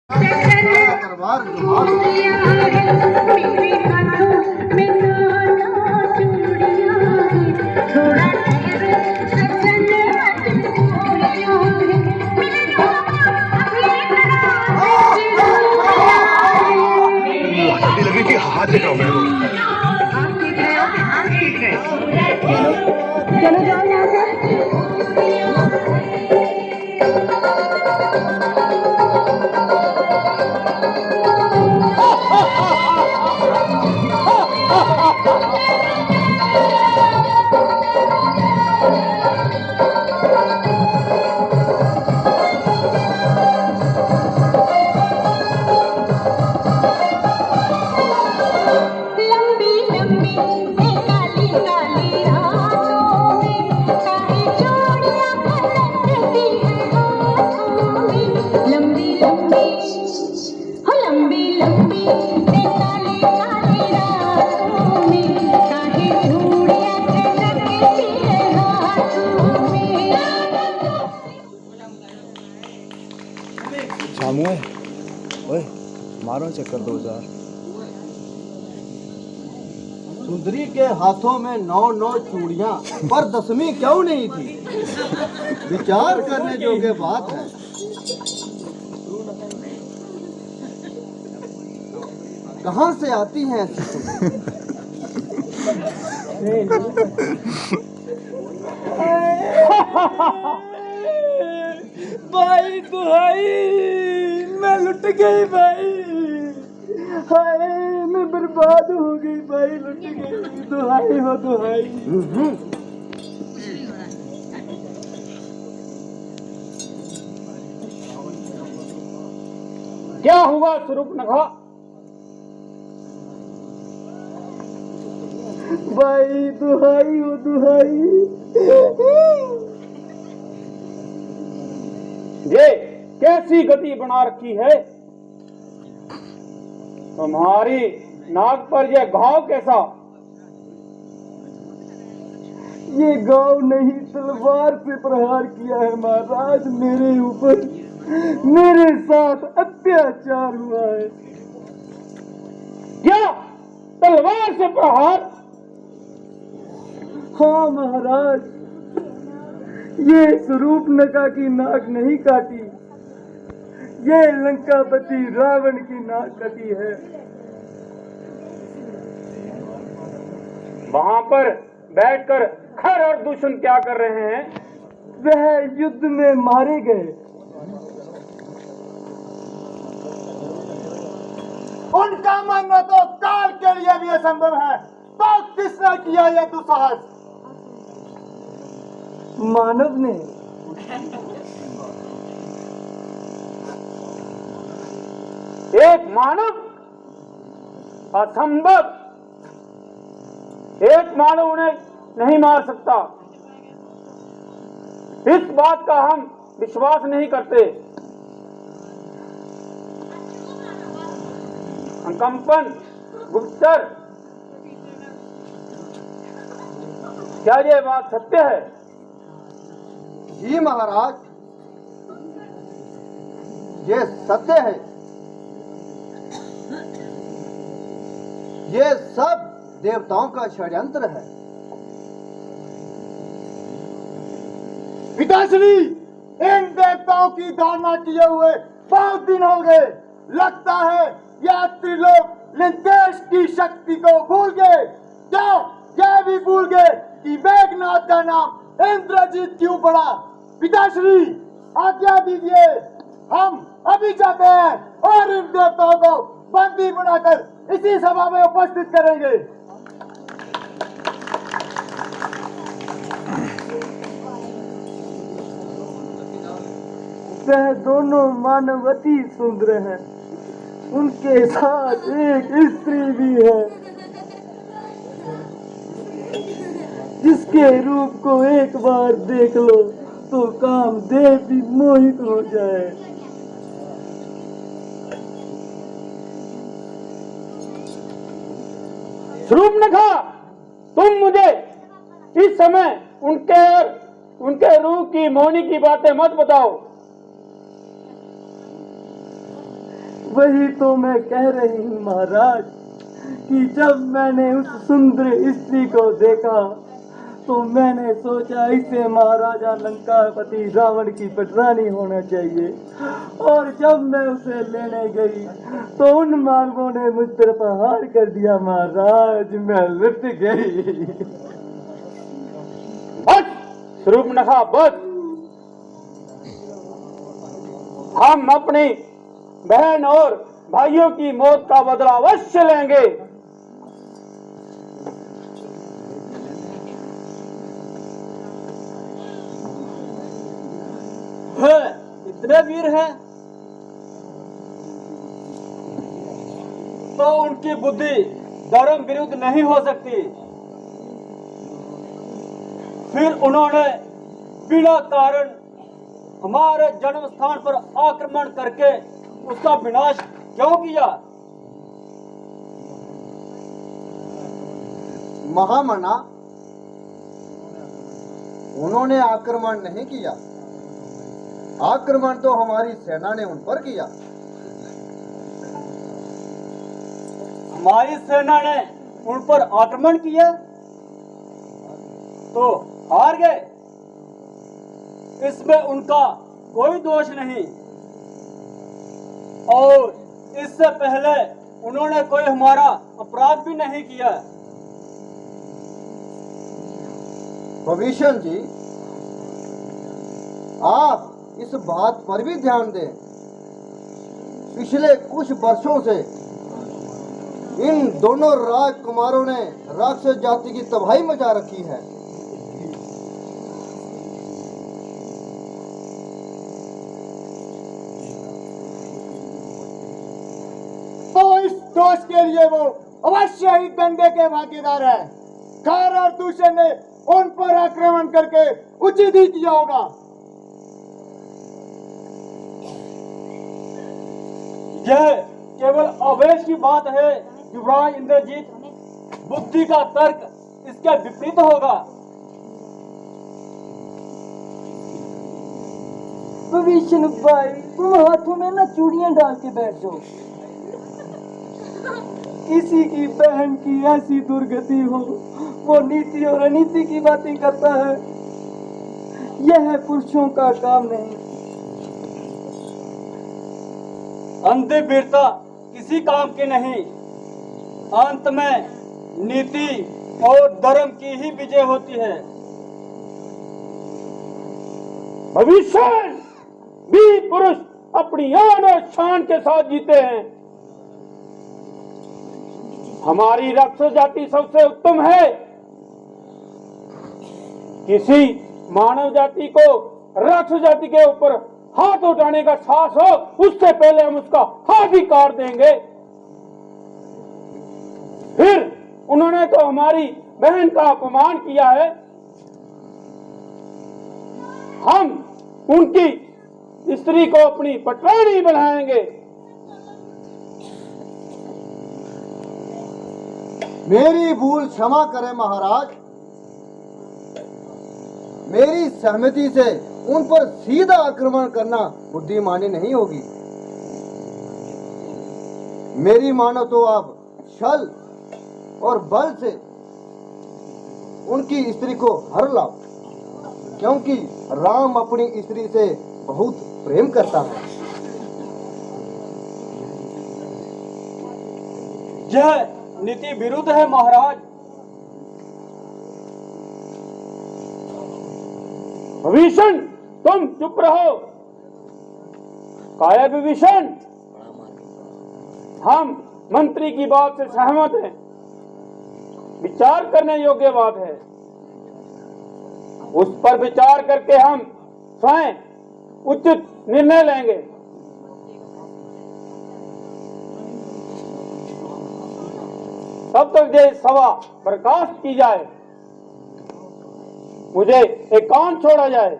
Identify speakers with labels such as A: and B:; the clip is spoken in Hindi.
A: लगी कि हाथ दिखाओ मेरे को।
B: चलो जाओ यहाँ से।
C: ओए मारो चक्कर 2000।
D: सुंदरी के हाथों में 9 चूड़ियां पर 10वीं क्यों नहीं थी? विचार करने जोगे बात है। कहां से आती हैं ऐसी
E: भाई दुहाई, मैं लुट गई भाई। हाय मैं बर्बाद हो गई भाई, लुट गई। दुहाई हो दुहाई। क्या हुआ शूर्पणखा? भाई दुहाई हो दुहाई। ये कैसी गति बना रखी है तुम्हारी नाक पर? यह घाव कैसा? ये घाव नहीं, तलवार से प्रहार किया है महाराज। मेरे ऊपर मेरे साथ अत्याचार हुआ है। क्या तलवार से प्रहार? हाँ महाराज, ये शूर्पणखा की नाक नहीं काटी, ये लंकापति रावण की नाक कटी है। वहां पर बैठकर खर और दूषण क्या कर रहे हैं? वह युद्ध में मारे गए।
D: उनका मानना तो काल के लिए भी असंभव है, तो किसने किया यह दुस्साहस?
E: मानव ने। एक मानव? असंभव। एक मानव उन्हें नहीं मार सकता। इस बात का हम विश्वास नहीं करते। कंपन, गुप्तचर, क्या ये बात सत्य है?
D: जी महाराज, ये सत्य है। ये सब देवताओं का षड्यंत्र है। पिताश्री, इन देवताओं की धारणा किए हुए बहुत दिन हो गए। लगता है यात्री लोग लंकेश की शक्ति को भूल गए। क्या क्या भी भूल गए कि मेघनाथ का नाम इंद्रजीत क्यों पड़ा? पिताश्री, आज्ञा दीजिए, हम अभी जाते हैं और इन देवताओं को बंदी बनाकर इसी सभा में उपस्थित करेंगे।
E: वह दोनों मानवती सुंदर हैं, उनके साथ एक स्त्री भी है जिसके रूप को एक बार देख लो तो कामदेव भी मोहित हो जाए। शूर्पणखा, तुम मुझे इस समय उनके रूप की मोहनी की बातें मत बताओ। वही तो मैं कह रही हूँ महाराज कि जब मैंने उस सुंदर स्त्री को देखा तो मैंने सोचा इसे महाराजा लंकापति रावण की पटरानी होना चाहिए। और जब मैं उसे लेने गई तो उन मालवों ने मुझ पर प्रहार कर दिया महाराज, मैं लुट गई।
B: बस शूर्पणखा बस। हम अपनी बहन और भाइयों की मौत का बदला अवश्य लेंगे।
E: इतने वीर हैं तो उनकी बुद्धि धर्म विरुद्ध नहीं हो सकती। फिर उन्होंने बिना कारण हमारे जन्म स्थान पर आक्रमण करके उसका विनाश क्यों किया?
D: महामना, उन्होंने आक्रमण नहीं किया, आक्रमण तो हमारी सेना ने उन पर किया।
E: हमारी सेना ने उन पर आक्रमण किया तो हार गए, इसमें उनका कोई दोष नहीं। और इससे पहले उन्होंने कोई हमारा अपराध भी नहीं किया।
D: भविष्ण जी, आप इस बात पर भी ध्यान दें, पिछले कुछ वर्षों से इन दोनों राजकुमारों ने राक्षस जाति की तबाही मचा रखी है। तो इस दोष के लिए वो अवश्य ही दंगे के भागीदार है। कार और दूषण ने उन पर आक्रमण करके उचित ही किया होगा।
E: यह केवल आवेश की बात है युवराज इंद्रजीत, बुद्धि का तर्क इसके विपरीत होगा। विष्णु भाई, तुम हाथों में ना चूड़ियां डाल के बैठ जाओ। किसी की बहन की ऐसी दुर्गति हो, वो नीति और अनीति की बातें करता है। यह पुरुषों का काम नहीं। अंधे वीरता किसी काम की नहीं। अंत में नीति और धर्म की ही विजय होती है।
B: भविष्य वीर पुरुष अपनी आन और शान के साथ जीते हैं। हमारी राक्षस जाति सबसे उत्तम है। किसी मानव जाति को राक्षस जाति के ऊपर हाथ उठाने का साहस हो, उससे पहले हम उसका हाथ ही काट देंगे। फिर उन्होंने तो हमारी बहन का अपमान किया है, हम उनकी स्त्री को अपनी पटरानी बनाएंगे।
D: मेरी भूल क्षमा करें महाराज। मेरी सहमति से उन पर सीधा आक्रमण करना बुद्धिमानी नहीं होगी। मेरी मानो तो आप छल और बल से उनकी स्त्री को हर लाओ, क्योंकि राम अपनी स्त्री से बहुत प्रेम करता है।
E: यह नीति विरुद्ध है महाराज।
B: विभीषण, तुम चुप रहो। काया विभीषण, हम मंत्री की बात से सहमत हैं। विचार करने योग्य बात है, उस पर विचार करके हम स्वयं उचित निर्णय लेंगे। तब तक ये सभा बर्खास्त की जाए, मुझे एक काम छोड़ा जाए।